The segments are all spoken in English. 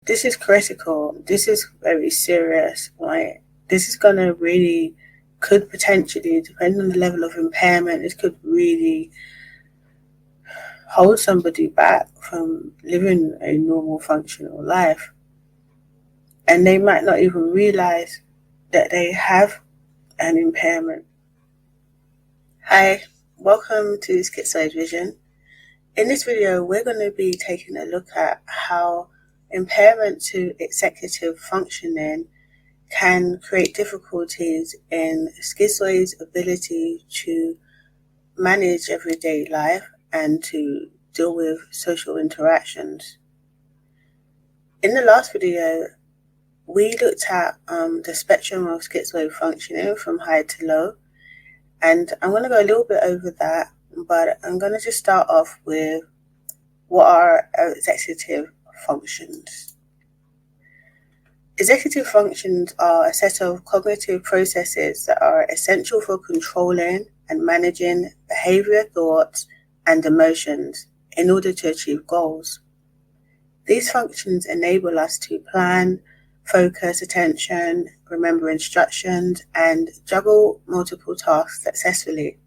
this is critical. This is very serious. Like, this is going to really, could potentially, depending on the level of impairment, this could really hold somebody back from living a normal, functional life. And they might not even realize that they have an impairment. Hi, welcome to Schizoid Vision. In this video, we're going to be taking a look at how impairment to executive functioning can create difficulties in schizoids' ability to manage everyday life and to deal with social interactions. In the last video, we looked at the spectrum of schizoid functioning from high to low, and I'm going to go a little bit over that, but I'm going to just start off with what are executive functions. Executive functions are a set of cognitive processes that are essential for controlling and managing behavior, thoughts, and emotions in order to achieve goals. These functions enable us to plan, focus attention, remember instructions, and juggle multiple tasks successfully.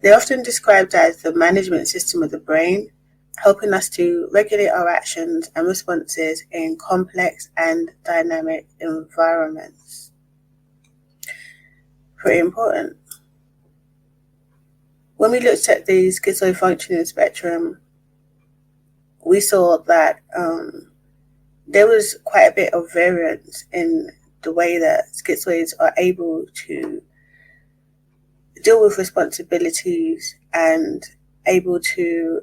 They're often described as the management system of the brain, helping us to regulate our actions and responses in complex and dynamic environments. Pretty important. When we looked at the schizoid functioning spectrum, we saw that there was quite a bit of variance in the way that schizoids are able to deal with responsibilities and able to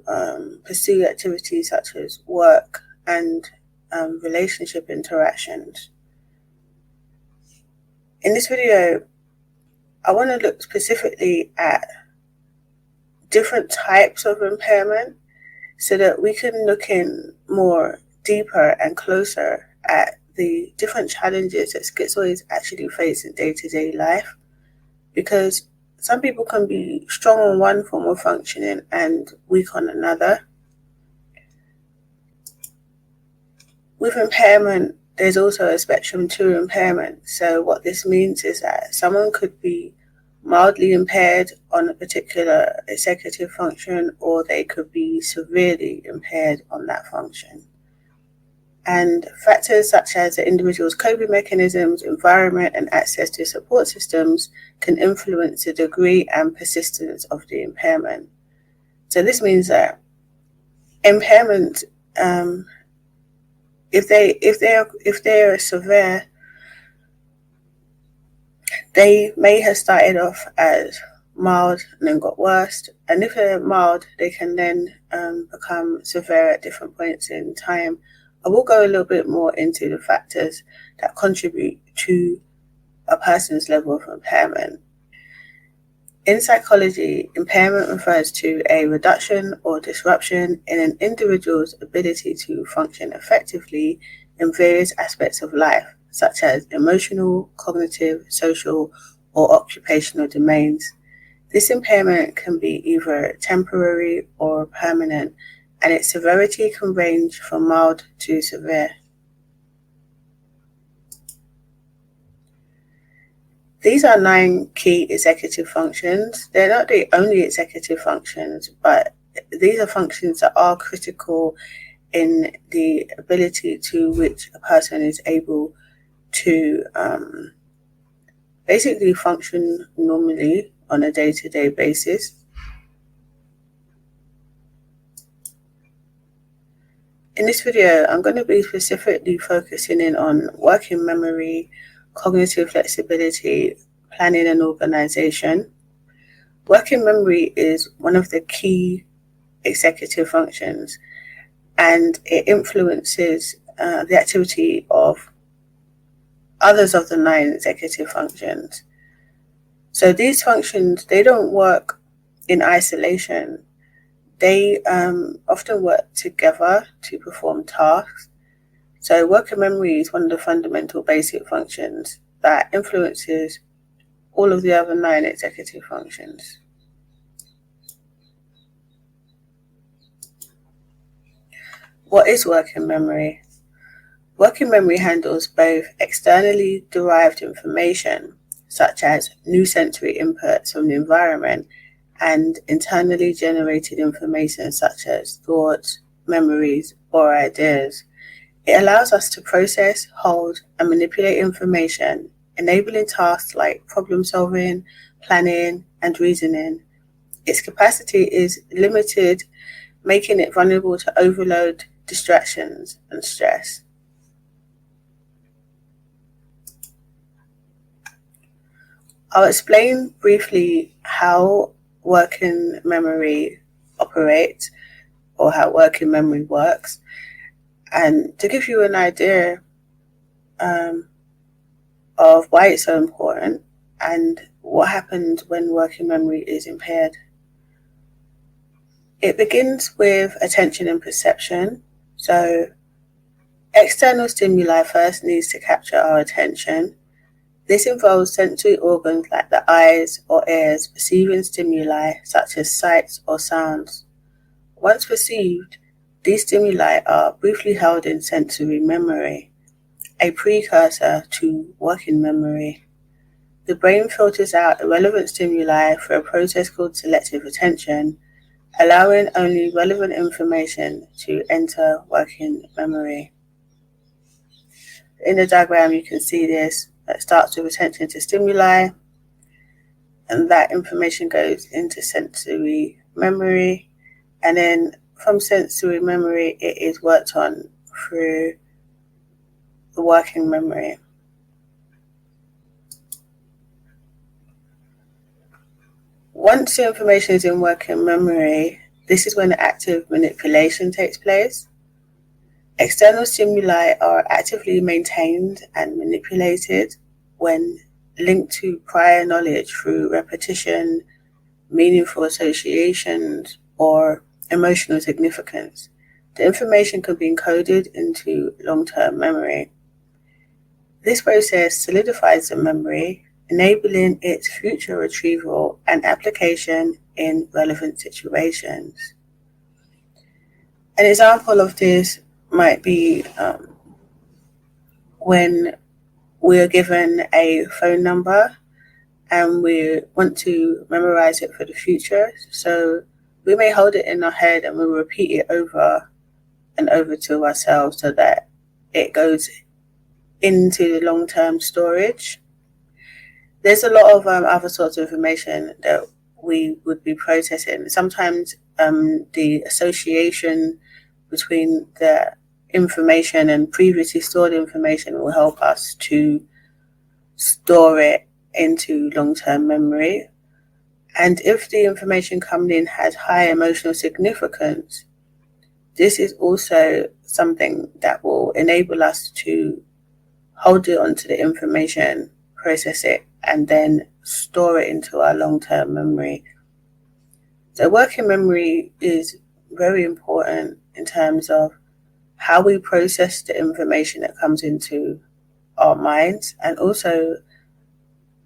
pursue activities such as work and relationship interactions. In this video, I want to look specifically at different types of impairment so that we can look in more deeper and closer at the different challenges that schizoids actually face in day-to-day life, because some people can be strong on one form of functioning and weak on another. With impairment, there's also a spectrum to impairment. So what this means is that someone could be mildly impaired on a particular executive function, or they could be severely impaired on that function. And factors such as the individual's coping mechanisms, environment, and access to support systems can influence the degree and persistence of the impairment. So this means that impairment, if they are severe, they may have started off as mild and then got worse. And if they're mild, they can then become severe at different points in time. I will go a little bit more into the factors that contribute to a person's level of impairment. In psychology, impairment refers to a reduction or disruption in an individual's ability to function effectively in various aspects of life, such as emotional, cognitive, social, or occupational domains. This impairment can be either temporary or permanent, and its severity can range from mild to severe. These are 9 key executive functions. They're not the only executive functions, but these are functions that are critical in the ability to which a person is able to basically function normally on a day-to-day basis. In this video, I'm going to be specifically focusing in on working memory, cognitive flexibility, planning and organization. Working memory is one of the key executive functions, and it influences the activity of others of the 9 executive functions. So these functions, they don't work in isolation. They often work together to perform tasks. So working memory is one of the fundamental basic functions that influences all of the other 9 executive functions. What is working memory? Working memory handles both externally derived information, such as new sensory inputs from the environment, and internally generated information such as thoughts, memories, or ideas. It allows us to process, hold, and manipulate information, enabling tasks like problem solving, planning, and reasoning. Its capacity is limited, making it vulnerable to overload, distractions, and stress. I'll explain briefly how working memory operates, or how working memory works, and to give you an idea of why it's so important and what happens when working memory is impaired. It begins with attention and perception. So external stimuli first needs to capture our attention. This involves sensory organs like the eyes or ears perceiving stimuli such as sights or sounds. Once perceived, these stimuli are briefly held in sensory memory, a precursor to working memory. The brain filters out irrelevant stimuli through a process called selective attention, allowing only relevant information to enter working memory. In the diagram, you can see this. It starts with attention to stimuli, and that information goes into sensory memory, and then from sensory memory it is worked on through the working memory. Once the information is in working memory, this is when active manipulation takes place. External stimuli are actively maintained and manipulated when linked to prior knowledge through repetition, meaningful associations, or emotional significance. The information can be encoded into long-term memory. This process solidifies the memory, enabling its future retrieval and application in relevant situations. An example of this might be when we are given a phone number and we want to memorize it for the future. So we may hold it in our head and we'll repeat it over and over to ourselves so that it goes into the long-term storage. There's a lot of other sorts of information that we would be processing. Sometimes the association between the information and previously stored information will help us to store it into long-term memory. And if the information coming in has high emotional significance, this is also something that will enable us to hold it onto the information, process it, and then store it into our long-term memory. So working memory is very important in terms of how we process the information that comes into our minds, and also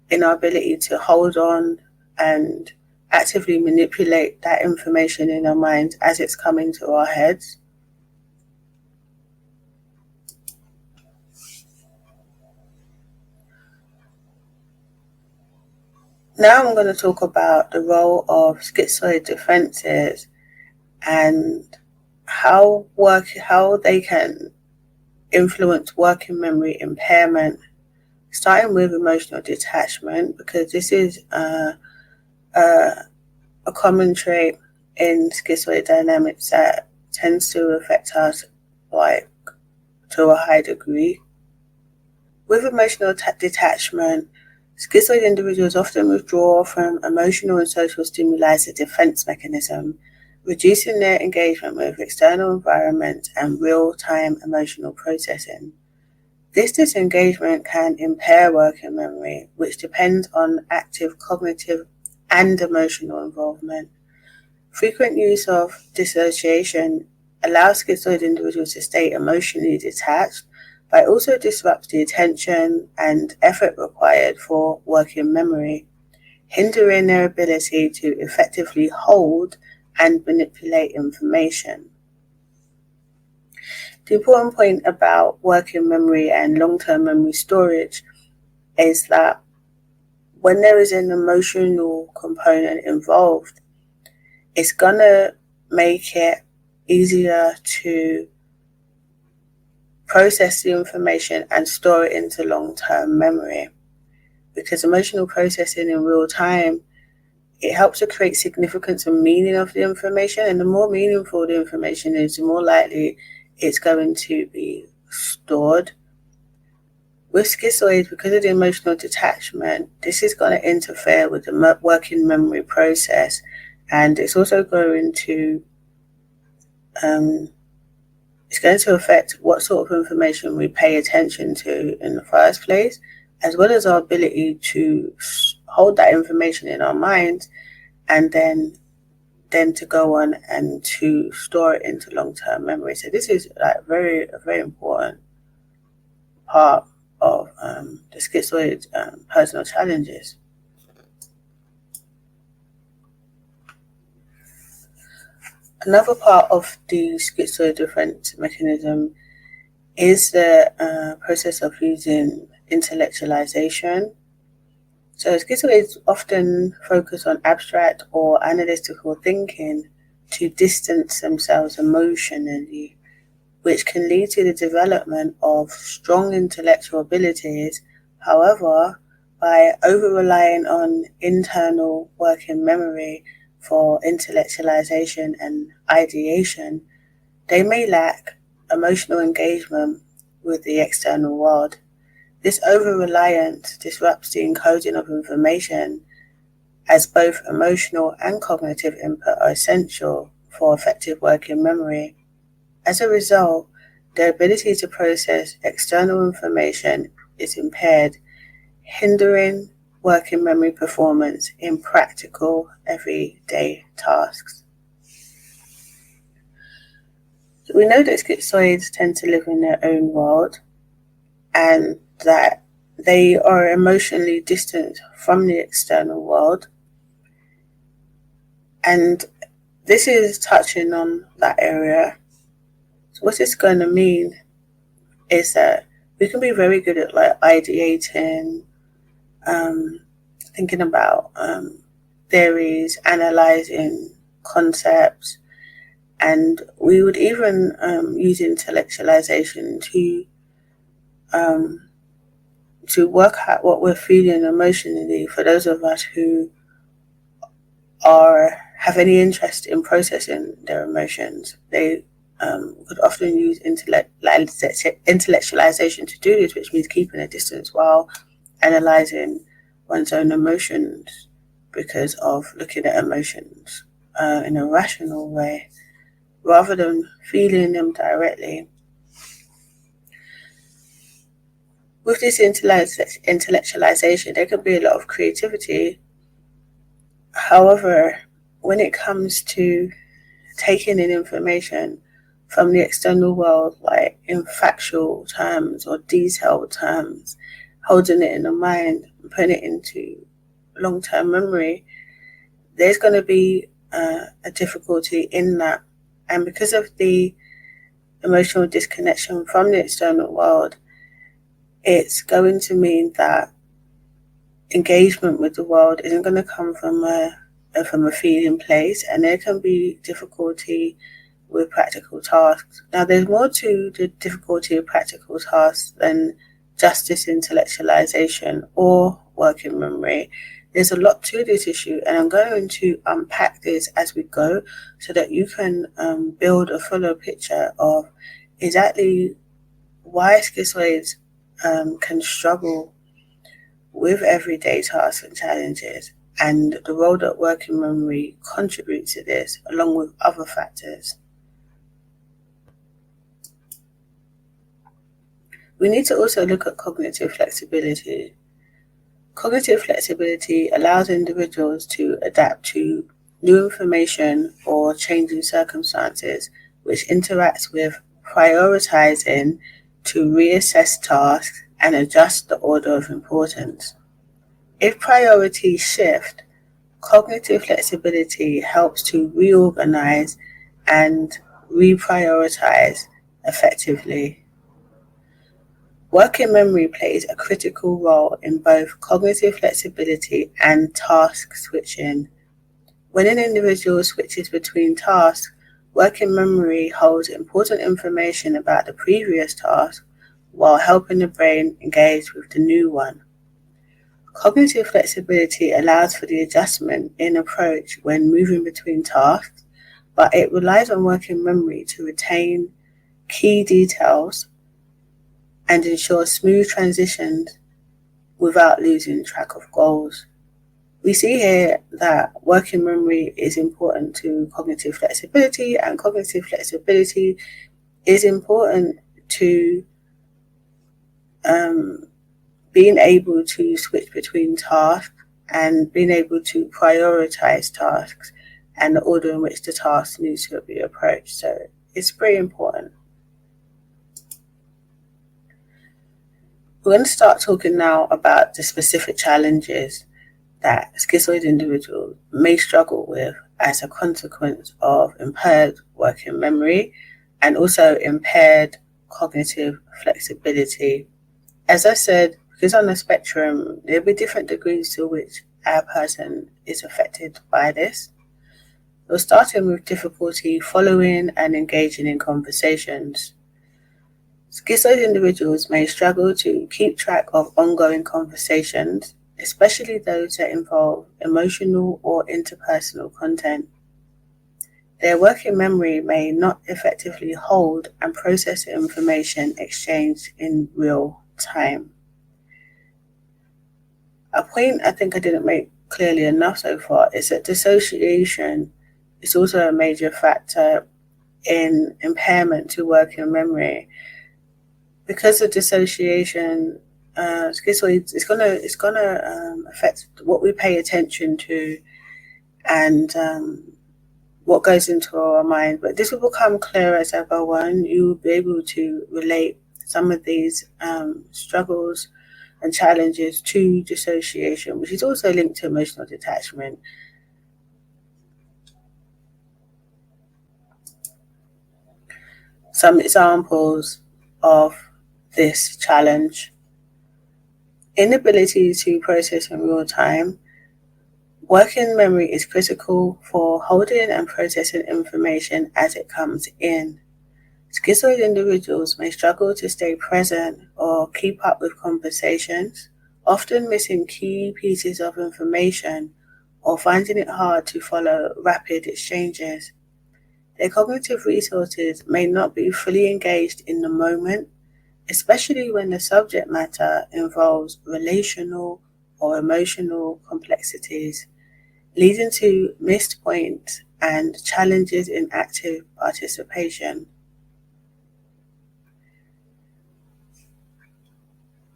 in our ability to hold on and actively manipulate that information in our minds as it's coming to our heads. Now I'm going to talk about the role of schizoid defenses and how they can influence working memory impairment, starting with emotional detachment, because this is a common trait in schizoid dynamics that tends to affect us to a high degree. With emotional detachment, schizoid individuals often withdraw from emotional and social stimuli as a defense mechanism, reducing their engagement with external environments and real-time emotional processing. This disengagement can impair working memory, which depends on active cognitive and emotional involvement. Frequent use of dissociation allows schizoid individuals to stay emotionally detached, but also disrupts the attention and effort required for working memory, hindering their ability to effectively hold and manipulate information. The important point about working memory and long-term memory storage is that when there is an emotional component involved, it's going to make it easier to process the information and store it into long-term memory. Because emotional processing in real time, it helps to create significance and meaning of the information, and the more meaningful the information is, the more likely it's going to be stored. With schizoids, because of the emotional detachment, this is going to interfere with the working memory process, and it's also going to affect what sort of information we pay attention to in the first place, as well as our ability to hold that information in our minds and then to go on and to store it into long-term memory. So this is like a very important part of the schizoid personal challenges. Another part of the schizoid defense mechanism is the process of using intellectualization. So schizoids often focus on abstract or analytical thinking to distance themselves emotionally, which can lead to the development of strong intellectual abilities. However, by over-relying on internal working memory for intellectualization and ideation, they may lack emotional engagement with the external world. This over-reliance disrupts the encoding of information, as both emotional and cognitive input are essential for effective working memory. As a result, their ability to process external information is impaired, hindering working memory performance in practical, everyday tasks. So we know that schizoids tend to live in their own world and that they are emotionally distant from the external world. And this is touching on that area. So what it's going to mean is that we can be very good at like ideating, thinking about theories, analyzing concepts, and we would even use intellectualization to work out what we're feeling emotionally. For those of us who have any interest in processing their emotions, they could often use intellectualization to do this, which means keeping a distance while analyzing one's own emotions, because of looking at emotions in a rational way rather than feeling them directly. With this intellectualization, there can be a lot of creativity. However, when it comes to taking in information from the external world, like in factual terms or detailed terms, holding it in the mind and putting it into long-term memory, there's going to be a difficulty in that. And because of the emotional disconnection from the external world, it's going to mean that engagement with the world isn't going to come from a feeling place, and there can be difficulty with practical tasks. Now, there's more to the difficulty of practical tasks than just this intellectualization or working memory. There's a lot to this issue, and I'm going to unpack this as we go so that you can build a fuller picture of exactly why schizoids can struggle with everyday tasks and challenges, and the role that working memory contributes to this, along with other factors. We need to also look at cognitive flexibility. Cognitive flexibility allows individuals to adapt to new information or changing circumstances, which interacts with prioritizing to reassess tasks and adjust the order of importance. If priorities shift, cognitive flexibility helps to reorganize and reprioritize effectively. Working memory plays a critical role in both cognitive flexibility and task switching. When an individual switches between tasks, working memory holds important information about the previous task while helping the brain engage with the new one. Cognitive flexibility allows for the adjustment in approach when moving between tasks, but it relies on working memory to retain key details and ensure smooth transitions without losing track of goals. We see here that working memory is important to cognitive flexibility, and cognitive flexibility is important to being able to switch between tasks and being able to prioritize tasks and the order in which the task needs to be approached. So it's pretty important. We're going to start talking now about the specific challenges that schizoid individuals may struggle with as a consequence of impaired working memory and also impaired cognitive flexibility. As I said, because on the spectrum, there'll be different degrees to which a person is affected by this. We're starting with difficulty following and engaging in conversations. Schizoid individuals may struggle to keep track of ongoing conversations, especially those that involve emotional or interpersonal content. Their working memory may not effectively hold and process information exchanged in real time. A point I think I didn't make clearly enough so far is that dissociation is also a major factor in impairment to working memory. Because of dissociation, schizoids, it's gonna affect what we pay attention to and what goes into our mind. But this will become clearer as I go on. You will be able to relate some of these struggles and challenges to dissociation, which is also linked to emotional detachment. Some examples of this challenge: inability to process in real time. Working memory is critical for holding and processing information as it comes in. Schizoid individuals may struggle to stay present or keep up with conversations, often missing key pieces of information or finding it hard to follow rapid exchanges. Their cognitive resources may not be fully engaged in the moment, especially when the subject matter involves relational or emotional complexities, leading to missed points and challenges in active participation.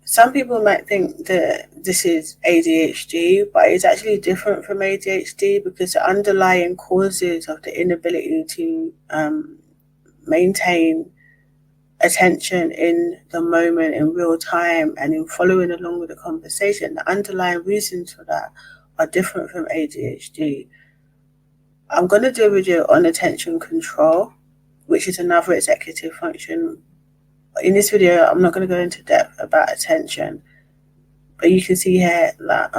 Some people might think that this is ADHD, but it's actually different from ADHD because the underlying causes of the inability to maintain attention in the moment, in real time, and in following along with the conversation, the underlying reasons for that are different from ADHD. I'm going to do a video on attention control, which is another executive function. In this video, I'm not going to go into depth about attention, but you can see here that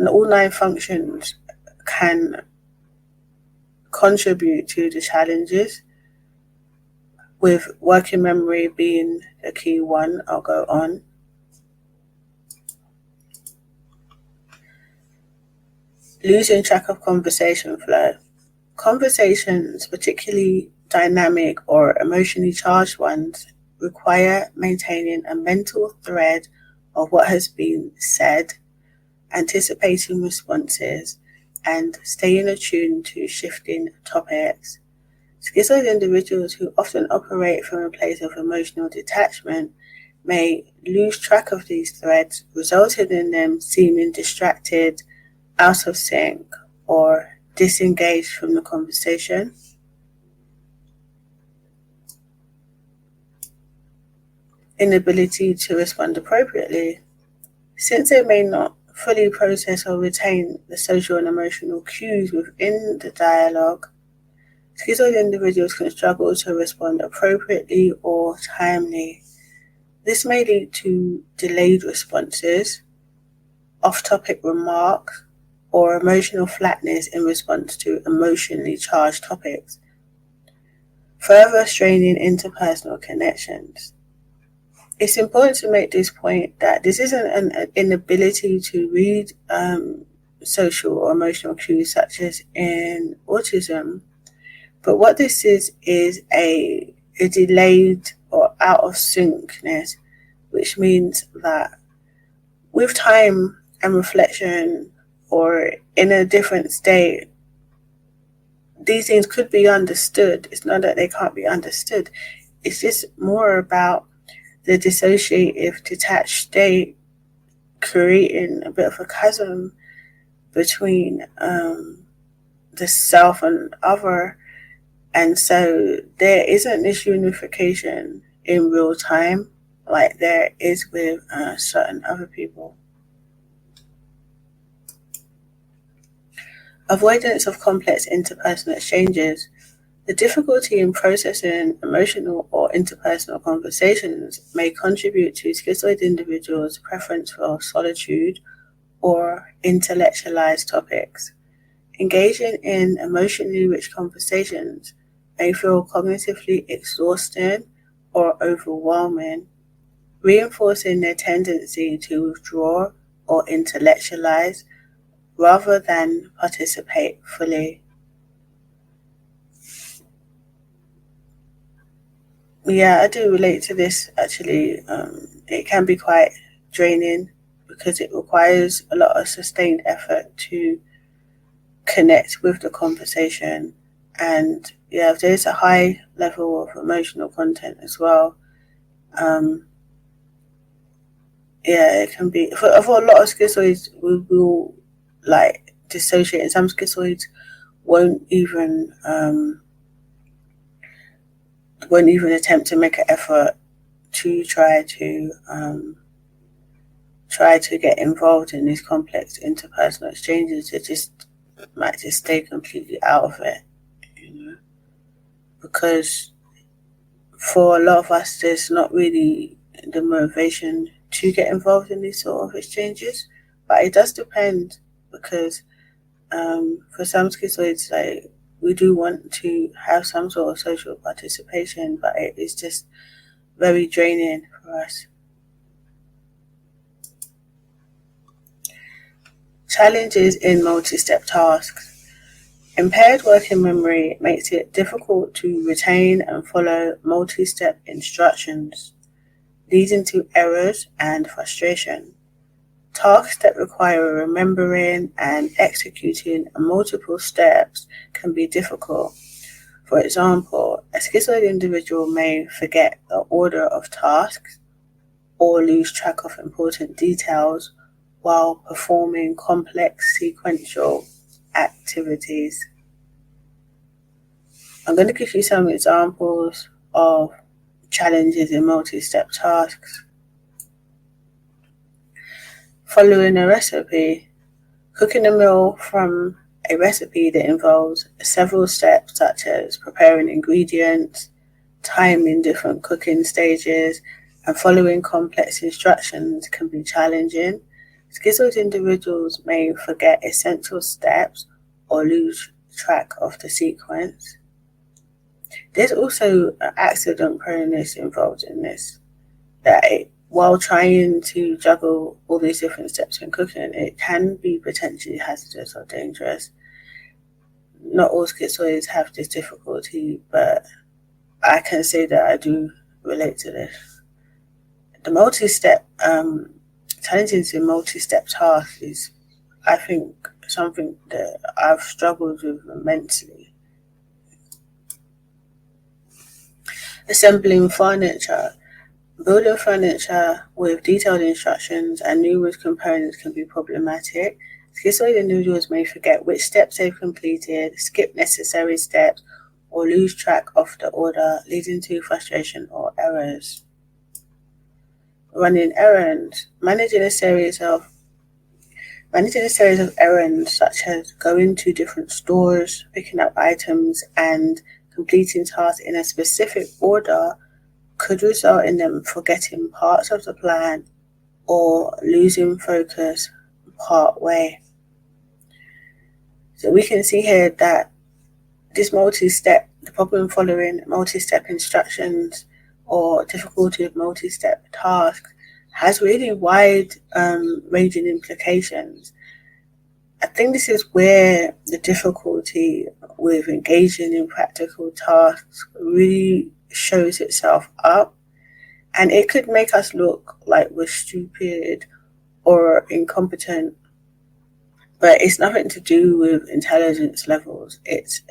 all 9 functions can contribute to the challenges, with working memory being the key one. I'll go on. Losing track of conversation flow. Conversations, particularly dynamic or emotionally charged ones, require maintaining a mental thread of what has been said, anticipating responses, and staying attuned to shifting topics. Schizoid individuals who often operate from a place of emotional detachment may lose track of these threads, resulting in them seeming distracted, out of sync, or disengaged from the conversation. Inability to respond appropriately. Since they may not fully process or retain the social and emotional cues within the dialogue, Schizoid individuals can struggle to respond appropriately or timely. This may lead to delayed responses, off-topic remarks, or emotional flatness in response to emotionally charged topics, further straining interpersonal connections. It's important to make this point that this isn't an inability to read social or emotional cues such as in autism, but what this is a delayed or out of syncness, which means that with time and reflection or in a different state, these things could be understood. It's not that they can't be understood. It's just more about the dissociative, detached state creating a bit of a chasm between the self and other. And so there isn't this unification in real time like there is with certain other people. Avoidance of complex interpersonal exchanges. The difficulty in processing emotional or interpersonal conversations may contribute to schizoid individuals' preference for solitude or intellectualized topics. Engaging in emotionally rich conversations may feel cognitively exhausting or overwhelming, reinforcing their tendency to withdraw or intellectualize rather than participate fully. Yeah, I do relate to this actually. It can be quite draining because it requires a lot of sustained effort to connect with the conversation. And yeah, if there's a high level of emotional content as well, yeah, it can be. For a lot of schizoids, we will like dissociate, and some schizoids won't even attempt to make an effort to try to get involved in these complex interpersonal exchanges. They just might just stay completely out of it, because for a lot of us, there's not really the motivation to get involved in these sort of exchanges. But it does depend, because for some schizoids, like, we do want to have some sort of social participation, but it is just very draining for us. Challenges in multi-step tasks. Impaired working memory makes it difficult to retain and follow multi-step instructions, leading to errors and frustration. Tasks that require remembering and executing multiple steps can be difficult. For example, a schizoid individual may forget the order of tasks or lose track of important details while performing complex sequential activities. I'm going to give you some examples of challenges in multi-step tasks. Following a recipe. Cooking a meal from a recipe that involves several steps such as preparing ingredients, timing different cooking stages, and following complex instructions can be challenging. Schizoid individuals may forget essential steps or lose track of the sequence. There's also accident proneness involved in this, that while trying to juggle all these different steps in cooking, it can be potentially hazardous or dangerous. Not all schizoids have this difficulty, but I can say that I do relate to this. The multi-step challenges in multi-step tasks is, I think, something that I've struggled with immensely. Assembling furniture. Building furniture with detailed instructions and numerous components can be problematic. Schizoid individuals may forget which steps they've completed, skip necessary steps, or lose track of the order, leading to frustration or errors. Running errands. Managing a series of Managing a series of errands such as going to different stores, picking up items, and completing tasks in a specific order could result in them forgetting parts of the plan or losing focus part way. So we can see here that the problem following multi-step instructions or difficulty of multi-step tasks has really wide ranging implications. I think this is where the difficulty with engaging in practical tasks really shows itself up, and it could make us look like we're stupid or incompetent, but it's nothing to do with intelligence levels. It's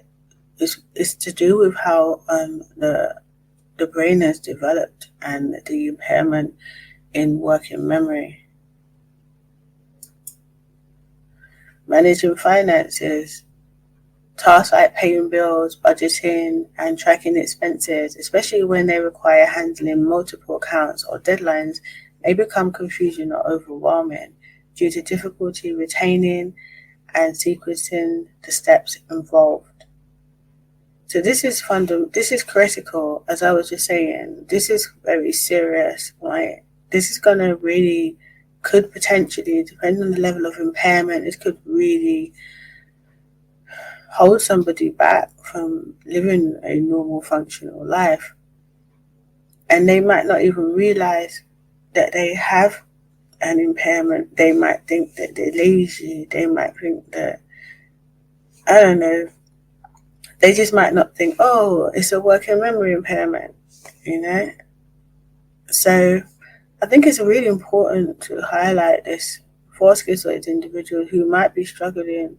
to do with how the brain has developed and the impairment in working memory. Managing finances, tasks like paying bills, budgeting, and tracking expenses, especially when they require handling multiple accounts or deadlines, may become confusing or overwhelming due to difficulty retaining and sequencing the steps involved. So this is critical, as I was just saying. This is very serious, right? This is going to really, could potentially, depending on the level of impairment, this could really hold somebody back from living a normal functional life. And they might not even realize that they have an impairment. They might think that they're lazy. They might think that, I don't know, they just might not think, oh, it's a working memory impairment, you know? So I think it's really important to highlight this for schizoid individuals who might be struggling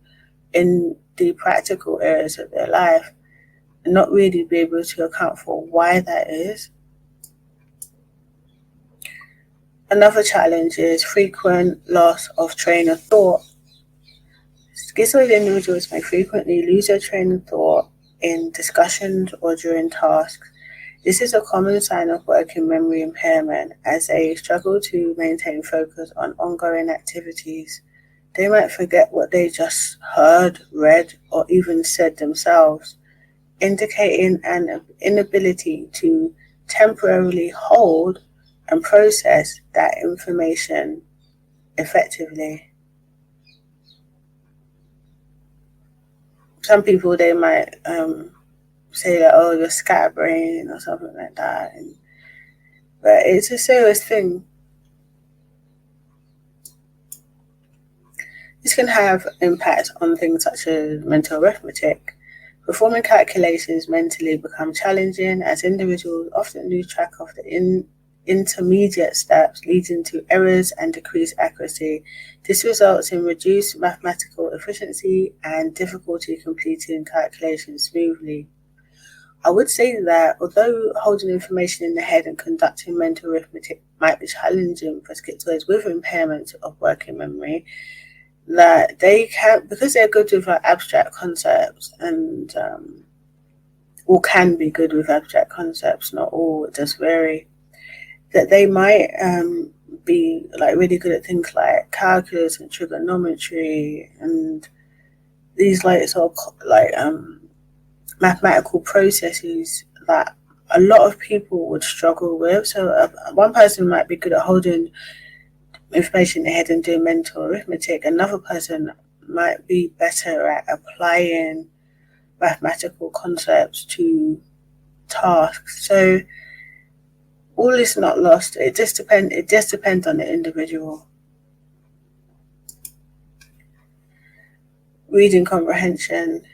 in the practical areas of their life and not really be able to account for why that is. Another challenge is frequent loss of train of thought. Schizoid individuals may frequently lose their train of thought in discussions or during tasks. This is a common sign of working memory impairment as they struggle to maintain focus on ongoing activities. They might forget what they just heard, read, or even said themselves, indicating an inability to temporarily hold and process that information effectively. Some people, they might say that, oh, you're scatterbrain or something like that. But it's a serious thing. This can have impacts on things such as mental arithmetic. Performing calculations mentally become challenging as individuals often lose track of the intermediate steps, leading to errors and decreased accuracy. This results in reduced mathematical efficiency and difficulty completing calculations smoothly. I would say that although holding information in the head and conducting mental arithmetic might be challenging for schizoids with impairment of working memory, that they can, because they're good with abstract concepts and or can be good with abstract concepts, not all, it does vary, that they might be like really good at things like calculus and trigonometry and these like sort of like mathematical processes that a lot of people would struggle with. So one person might be good at holding information in their head and doing mental arithmetic. Another person might be better at applying mathematical concepts to tasks. So all is not lost. It just depends on the individual. Reading comprehension.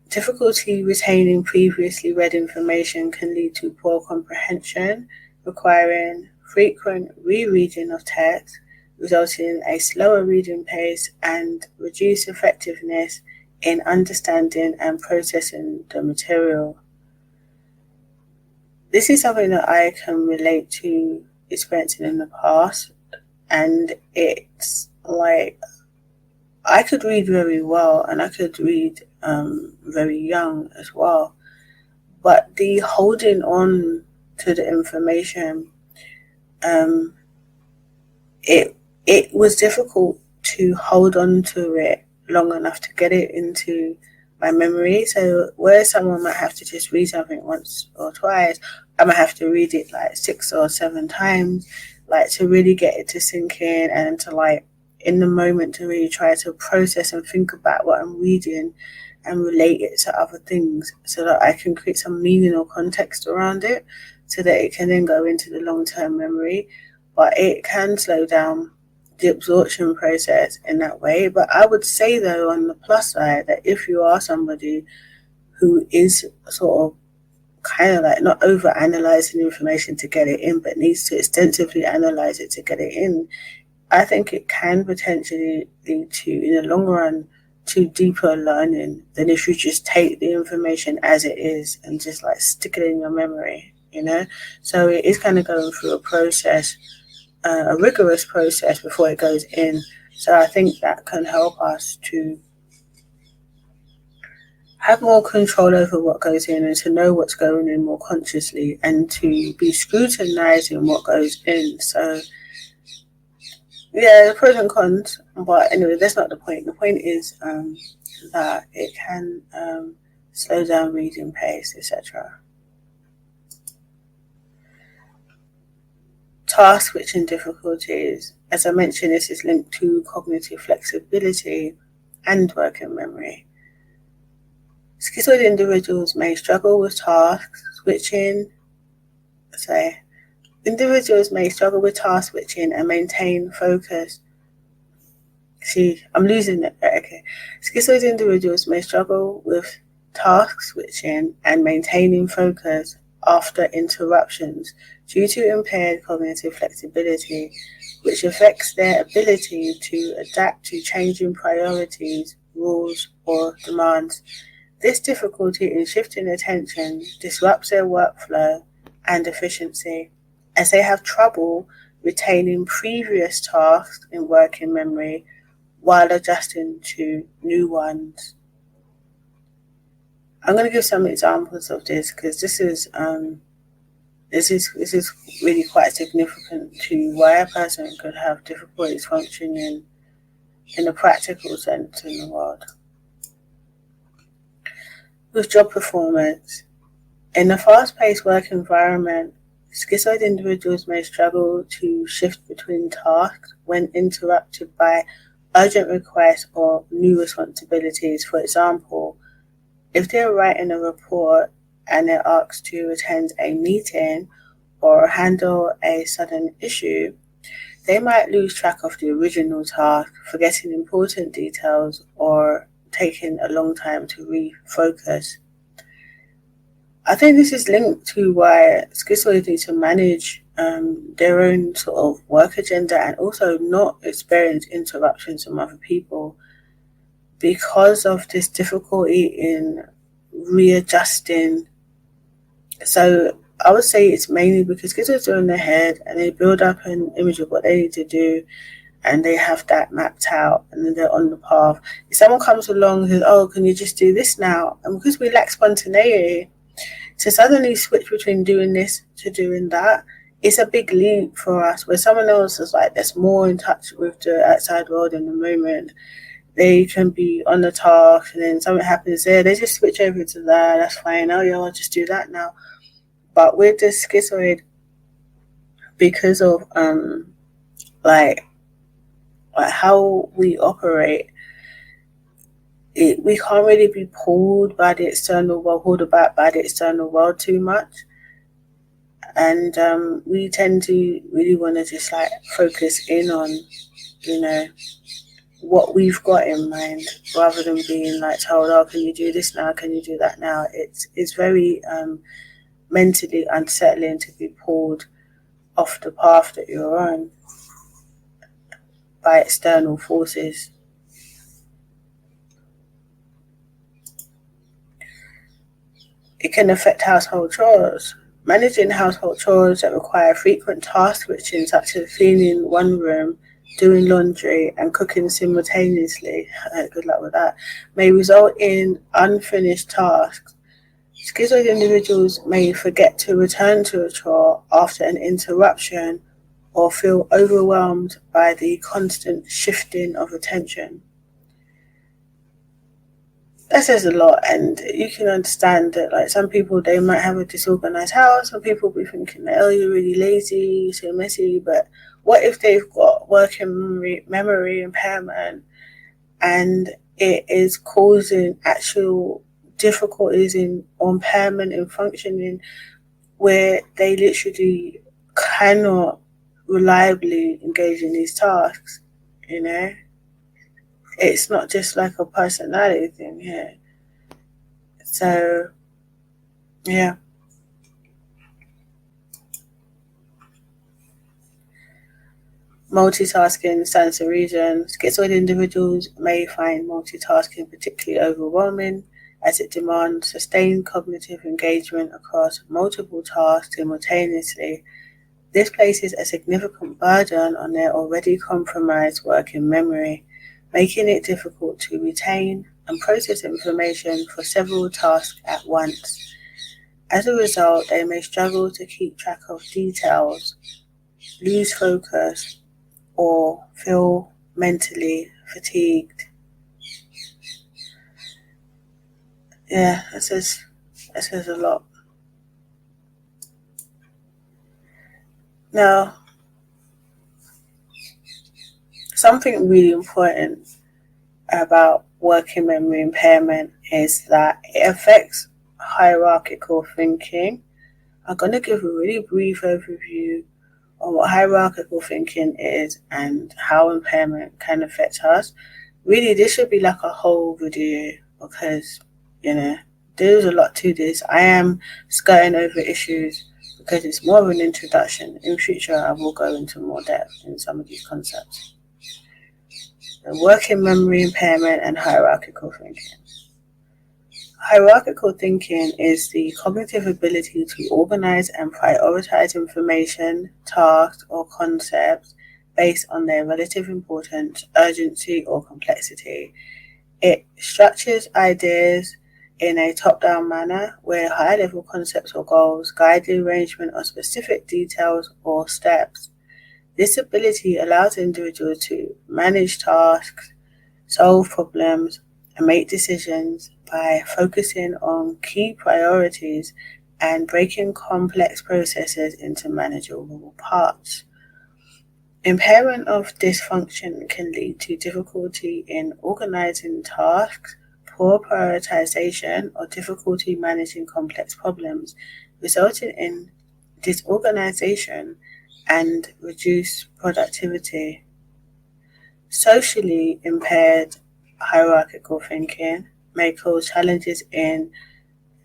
Difficulty retaining previously read information can lead to poor comprehension, requiring frequent rereading of text, resulting in a slower reading pace and reduced effectiveness in understanding and processing the material. This is something that I can relate to experiencing in the past, and it's like I could read very well and I could read very young as well, but the holding on to the information, it was difficult to hold on to it long enough to get it into my memory. So where someone might have to just read something once or twice, I might have to read it like 6 or 7 times, like to really get it to sink in, and to like in the moment to really try to process and think about what I'm reading and relate it to other things, so that I can create some meaning or context around it, so that it can then go into the long-term memory. But it can slow down the absorption process in that way. But I would say, though, on the plus side, that if you are somebody who is sort of kind of like not over analyzing information to get it in, but needs to extensively analyze it to get it in, I think it can potentially lead to, in the long run, to deeper learning than if you just take the information as it is and just like stick it in your memory, you know? So it is kind of going through a process, a rigorous process before it goes in. So I think that can help us to have more control over what goes in, and to know what's going in more consciously, and to be scrutinizing what goes in. So yeah, the pros and cons, but anyway, that's not the point. The point is that it can slow down reading pace, etc. Task switching difficulties. As I mentioned, this is linked to cognitive flexibility and working memory. Schizoid individuals may struggle with task switching. Individuals may struggle with task switching and maintain focus. See, I'm losing it. Okay. Schizoid individuals may struggle with task switching and maintaining focus after interruptions due to impaired cognitive flexibility, which affects their ability to adapt to changing priorities, rules, or demands. This difficulty in shifting attention disrupts their workflow and efficiency, as they have trouble retaining previous tasks in working memory while adjusting to new ones. I'm going to give some examples of this, because this is really quite significant to why a person could have difficulties functioning in a practical sense in the world. With job performance. In a fast-paced work environment, schizoid individuals may struggle to shift between tasks when interrupted by urgent requests or new responsibilities. For example, if they're writing a report and they're asked to attend a meeting or handle a sudden issue, they might lose track of the original task, forgetting important details or taking a long time to refocus. I think this is linked to why schizoids need to manage their own sort of work agenda, and also not experience interruptions from other people, because of this difficulty in readjusting. So I would say it's mainly because schizoids are in their head and they build up an image of what they need to do, and they have that mapped out, and then they're on the path. If someone comes along and says, oh, can you just do this now? And because we lack spontaneity, to suddenly switch between doing this to doing that, it's a big leap for us. Where someone else is like, that's more in touch with the outside world in the moment, they can be on the task, and then something happens there, they just switch over to that. That's fine. Oh yeah, I'll just do that now. But with the schizoid, because of like how we operate, we can't really be pulled by the external world, pulled about by the external world too much. And we tend to really want to just like focus in on, you know, what we've got in mind, rather than being like told, oh, can you do this now? Can you do that now? It's very mentally unsettling to be pulled off the path that you're on by external forces. It can affect household chores. Managing household chores that require frequent task switching, such as cleaning one room, doing laundry, and cooking simultaneously, good luck with that, may result in unfinished tasks. Schizoid individuals may forget to return to a chore after an interruption, or feel overwhelmed by the constant shifting of attention. That says a lot, and you can understand that, like, some people, they might have a disorganized house, some people will be thinking that, oh, you're really lazy, you're so messy, but what if they've got working memory impairment and it is causing actual difficulties or impairment in functioning, where they literally cannot reliably engage in these tasks, you know? It's not just like a personality thing here. So, yeah. Multitasking stands to reason. Schizoid individuals may find multitasking particularly overwhelming, as it demands sustained cognitive engagement across multiple tasks simultaneously. This places a significant burden on their already compromised working memory, making it difficult to retain and process information for several tasks at once. As a result, they may struggle to keep track of details, lose focus, or feel mentally fatigued. Yeah, that says a lot. Now, something really important about working memory impairment is that it affects hierarchical thinking. I'm going to give a really brief overview on what hierarchical thinking is and how impairment can affect us. Really, this should be like a whole video because, there's a lot to this. I am skirting over issues because it's more of an introduction. In future, I will go into more depth in some of these concepts. The working memory impairment and hierarchical thinking. Hierarchical thinking is the cognitive ability to organize and prioritize information, tasks, or concepts based on their relative importance, urgency, or complexity. It structures ideas in a top-down manner where high-level concepts or goals guide the arrangement of specific details or steps. This ability allows individuals to manage tasks, solve problems, and make decisions by focusing on key priorities and breaking complex processes into manageable parts. Impairment of this function can lead to difficulty in organizing tasks, poor prioritization, or difficulty managing complex problems, resulting in disorganization and reduced productivity. Socially impaired hierarchical thinking may cause challenges in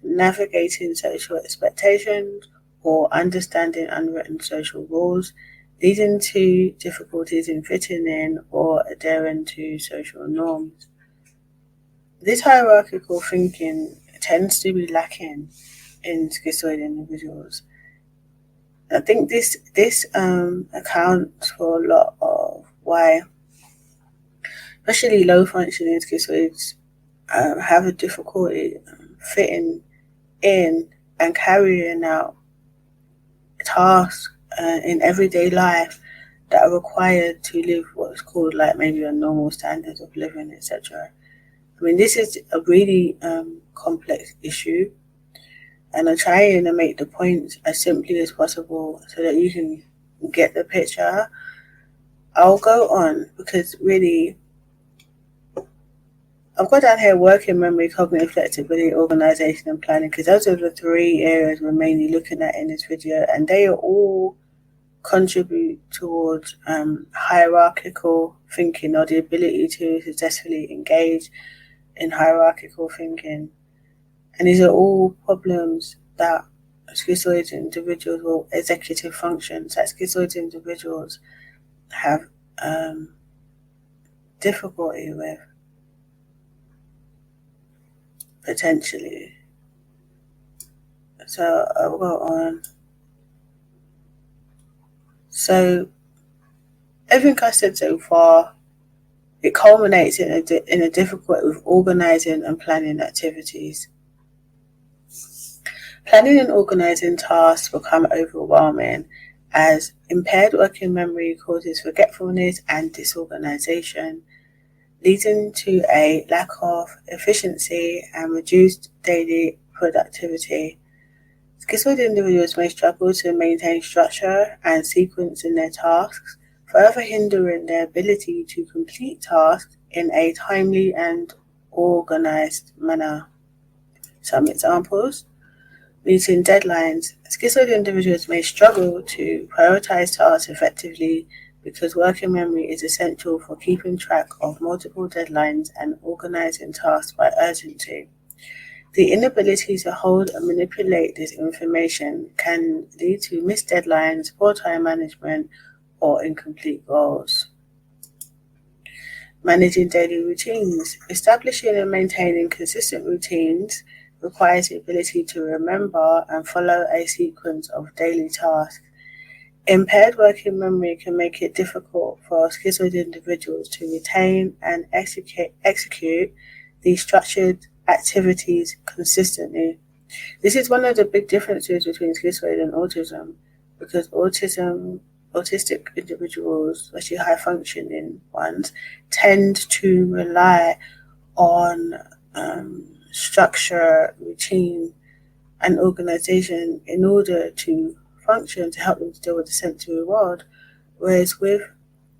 navigating social expectations or understanding unwritten social rules, leading to difficulties in fitting in or adhering to social norms. This hierarchical thinking tends to be lacking in schizoid individuals. I think this accounts for a lot of why, especially low functioning schizoids, have a difficulty fitting in and carrying out tasks in everyday life that are required to live what's called like maybe a normal standard of living, etc. I mean, this is a really complex issue, and I'm trying to make the points as simply as possible so that you can get the picture. I'll go on because really, I've got down here working memory, cognitive flexibility, organization, and planning, because those are the three areas we're mainly looking at in this video, and they all contribute towards hierarchical thinking, or the ability to successfully engage in hierarchical thinking. And these are all problems that schizoid individuals, or executive functions that schizoid individuals have difficulty with, potentially. So I'll go on. So everything I said so far, it culminates in a difficulty with organizing and planning activities. Planning and organizing tasks become overwhelming, as impaired working memory causes forgetfulness and disorganization, leading to a lack of efficiency and reduced daily productivity. Schizoid individuals may struggle to maintain structure and sequence in their tasks, further hindering their ability to complete tasks in a timely and organized manner. Some examples: meeting deadlines. Schizoid individuals may struggle to prioritize tasks effectively because working memory is essential for keeping track of multiple deadlines and organizing tasks by urgency. The inability to hold and manipulate this information can lead to missed deadlines, poor time management, or incomplete goals. Managing daily routines. Establishing and maintaining consistent routines requires the ability to remember and follow a sequence of daily tasks. Impaired working memory can make it difficult for schizoid individuals to retain and execute these structured activities consistently. This is one of the big differences between schizoid and autism, because autistic individuals, especially high functioning ones, tend to rely on structure, routine, and organization in order to function, to help them to deal with the sensory world. Whereas with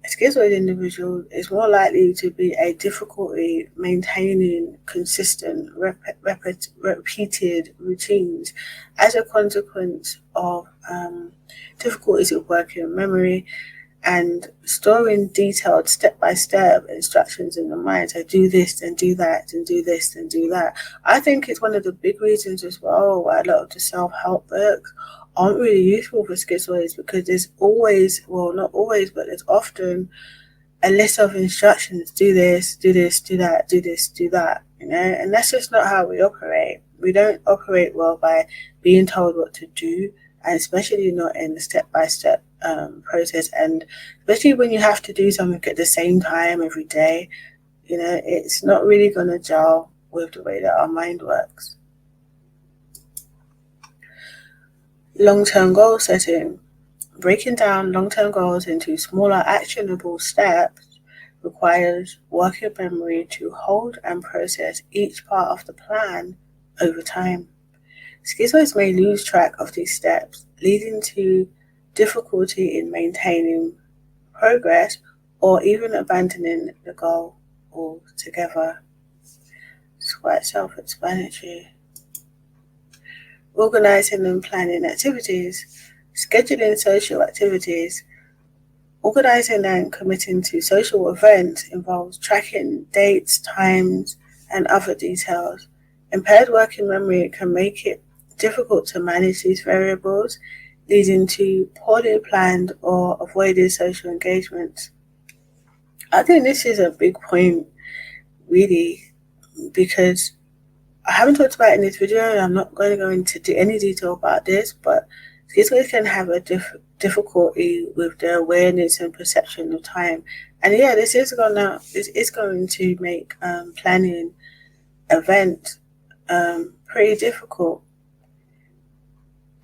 a schizoid individual, it's more likely to be a difficulty maintaining consistent, repeated routines as a consequence of difficulties with working memory and storing detailed step-by-step instructions in the mind. So do this, then do that, and do this, and do that. I think it's one of the big reasons as well why a lot of the self-help books aren't really useful for schizoids, because there's always, well, not always, but there's often a list of instructions: do this, do that, do this, do that, and that's just not how we operate. We don't operate well by being told what to do, and especially not in the step-by-step process, and especially when you have to do something at the same time every day, it's not really going to gel with the way that our mind works. Long-term goal setting. Breaking down long-term goals into smaller actionable steps requires working memory to hold and process each part of the plan over time. Schizoids may lose track of these steps, leading to difficulty in maintaining progress or even abandoning the goal altogether. It's quite self-explanatory. Organizing and planning activities. Scheduling social activities. Organizing and committing to social events involves tracking dates, times, and other details. Impaired working memory can make it difficult to manage these variables, leading to poorly planned or avoided social engagements. I think this is a big point, really, because I haven't talked about it in this video, and I'm not going to go into any detail about this, but schizoids can have a difficulty with their awareness and perception of time. And yeah, this is going to make planning events pretty difficult.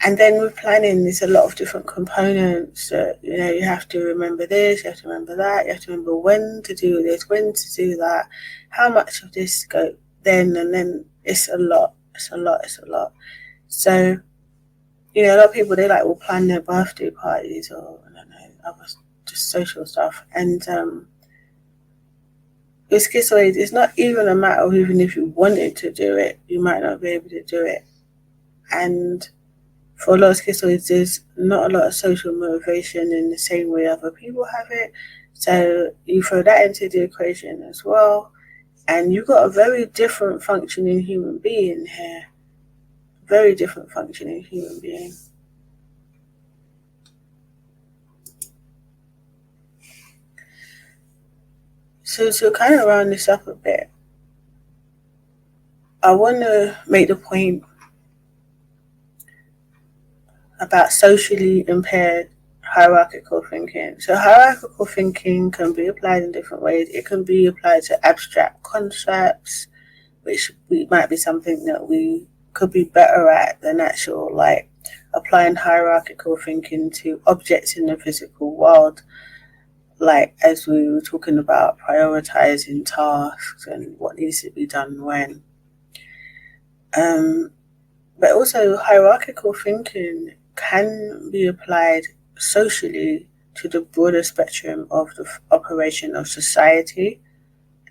And then with planning, there's a lot of different components. You have to remember this, you have to remember that, you have to remember when to do this, when to do that, how much of this go then, and then it's a lot. So, a lot of people, they will plan their birthday parties or, I don't know, other just social stuff. And with schizoids, it's not even a matter of even if you wanted to do it, you might not be able to do it. And for a lot of schizoids, there's not a lot of social motivation in the same way other people have it. So you throw that into the equation as well, and you've got a very different functioning human being here. Very different functioning human being. So to kind of round this up a bit, I want to make the point about socially impaired hierarchical thinking. So hierarchical thinking can be applied in different ways. It can be applied to abstract concepts, which might be something that we could be better at than actual applying hierarchical thinking to objects in the physical world, like as we were talking about prioritizing tasks and what needs to be done when. But also hierarchical thinking can be applied socially to the broader spectrum of the operation of society.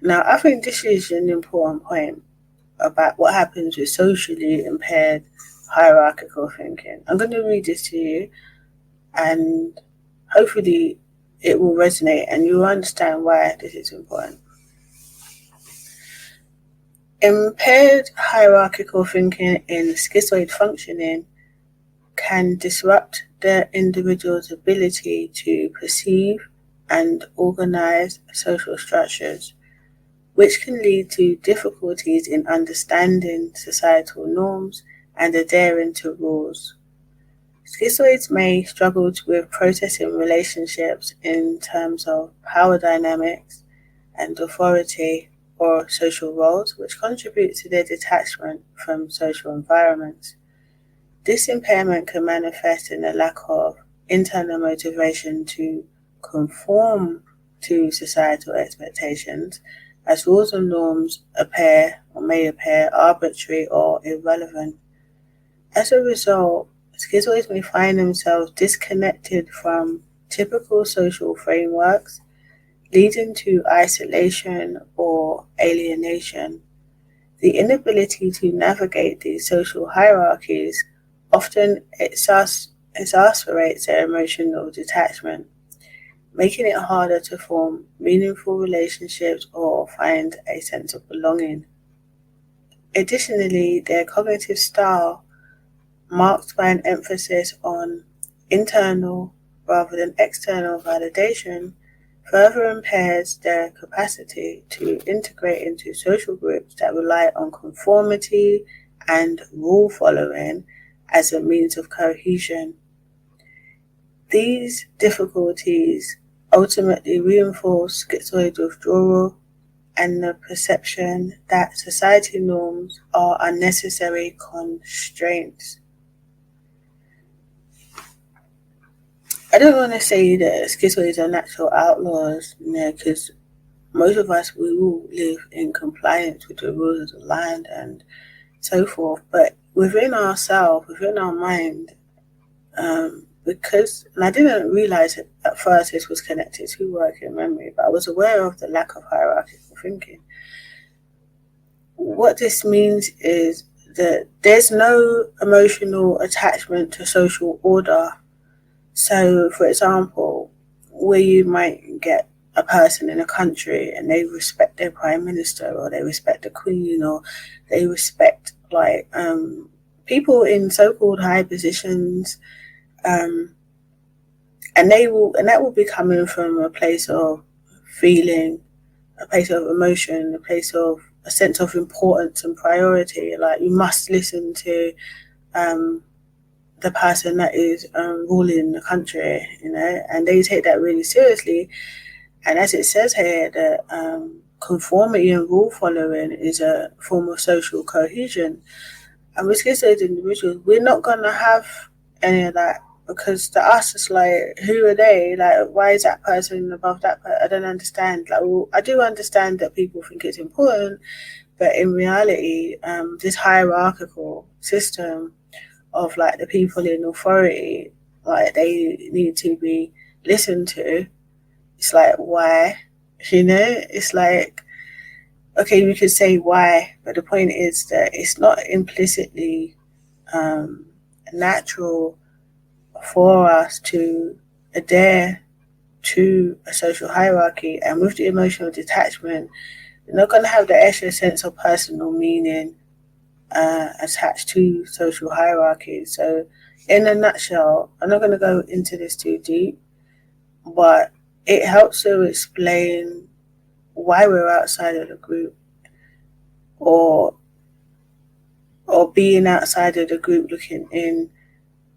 Now, I think this is an important point about what happens with socially impaired hierarchical thinking. I'm going to read this to you, and hopefully it will resonate and you'll understand why this is important. Impaired hierarchical thinking in schizoid functioning can disrupt the individual's ability to perceive and organize social structures, which can lead to difficulties in understanding societal norms and adhering to rules. Schizoids may struggle with processing relationships in terms of power dynamics and authority or social roles, which contribute to their detachment from social environments. This impairment can manifest in a lack of internal motivation to conform to societal expectations, as rules and norms may appear arbitrary or irrelevant. As a result, schizoids may find themselves disconnected from typical social frameworks, leading to isolation or alienation. The inability to navigate these social hierarchies often exacerbates their emotional detachment, making it harder to form meaningful relationships or find a sense of belonging. Additionally, their cognitive style, marked by an emphasis on internal rather than external validation, further impairs their capacity to integrate into social groups that rely on conformity and rule following as a means of cohesion. These difficulties ultimately reinforce schizoid withdrawal and the perception that society norms are unnecessary constraints. I don't want to say that schizoids are natural outlaws, because most of us, we will live in compliance with the rules of the land and so forth. But within ourselves, within our mind, because, and I didn't realize it at first this was connected to working memory, but I was aware of the lack of hierarchical thinking. What this means is that there's no emotional attachment to social order. So, for example, where you might get a person in a country and they respect their prime minister, or they respect the queen, or they respect people in so-called high positions, and that will be coming from a place of feeling, a place of emotion, a place of a sense of importance and priority. Like, you must listen to the person that is ruling the country, and they take that really seriously. And as it says here, that conformity and rule following is a form of social cohesion. And with schizoid individuals, we're not going to have any of that, because to us, it's like, who are they? Like, why is that person above that person? I don't understand. Like, well, I do understand that people think it's important, but in reality, this hierarchical system of like the people in authority, like, they need to be listened to. It's like, why? It's like, okay, you could say why, but the point is that it's not implicitly natural for us to adhere to a social hierarchy. And with the emotional detachment, you're not going to have the extra sense of personal meaning attached to social hierarchies. So in a nutshell, I'm not going to go into this too deep, but it helps to explain why we're outside of the group, or being outside of the group looking in,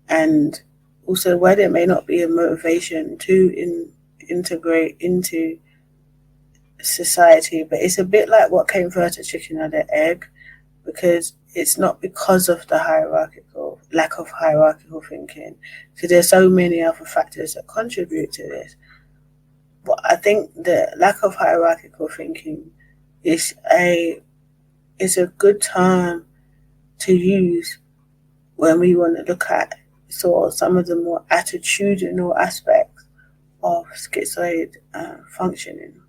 and also why there may not be a motivation to integrate into society. But it's a bit like what came first, the chicken or the egg, because it's not because of the lack of hierarchical thinking. So there's so many other factors that contribute to this. But I think the lack of hierarchical thinking is a good term to use when we want to look at sort of some of the more attitudinal aspects of schizoid functioning.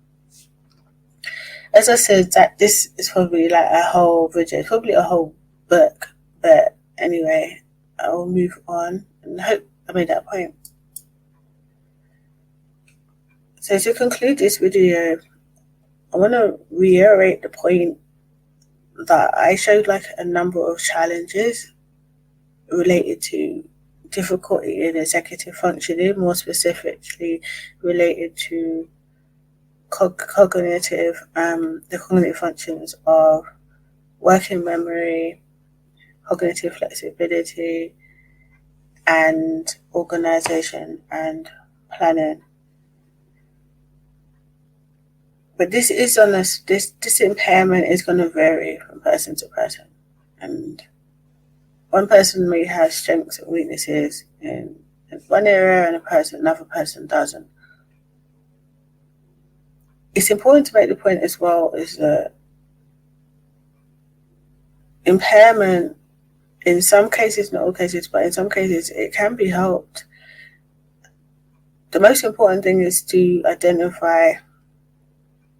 As I said, that this is probably like a whole video, probably a whole book, but anyway, I will move on and hope I made that point. So to conclude this video, I want to reiterate the point that I showed like a number of challenges related to difficulty in executive functioning, more specifically related to the cognitive functions of working memory, cognitive flexibility, and organization and planning. But this impairment is going to vary from person to person, and one person may have strengths and weaknesses in one area, and another person doesn't. It's important to make the point as well is that impairment, in some cases, not all cases, but in some cases, it can be helped. The most important thing is to identify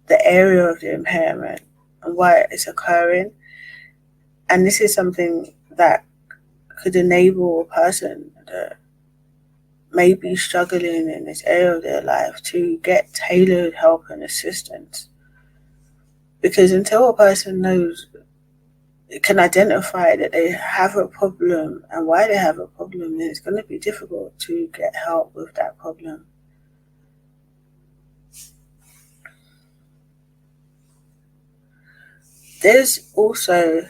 the area of the impairment and why it's occurring. And this is something that could enable a person that may be struggling in this area of their life to get tailored help and assistance. Because until a person can identify that they have a problem and why they have a problem, then it's going to be difficult to get help with that problem. There's also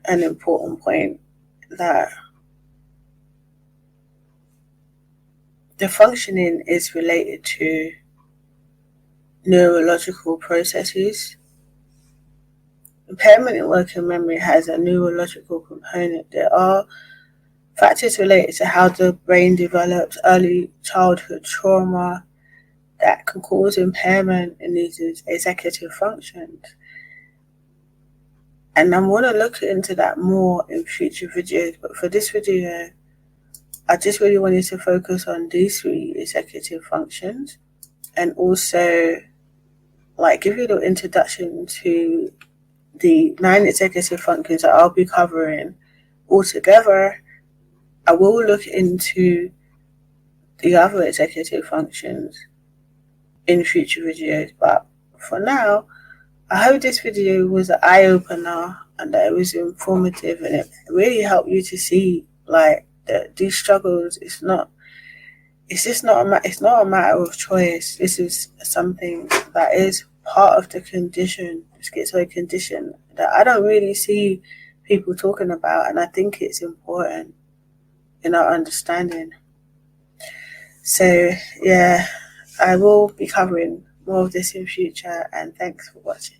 an important point that the functioning is related to neurological processes. Impairment in working memory has a neurological component. There are factors related to how the brain develops, early childhood trauma that can cause impairment in these executive functions. And I'm going to look into that more in future videos, but for this video, I just really wanted to focus on these 3 executive functions and also like give you a little introduction to the 9 executive functions that I'll be covering altogether. I will look into the other executive functions in future videos, but for now, I hope this video was an eye-opener and that it was informative and it really helped you to see like that these struggles, it's not a matter of choice. This is something that is part of the condition, the schizoid condition, that I don't really see people talking about, and I think it's important in our understanding. So yeah, I will be covering more of this in future, and thanks for watching.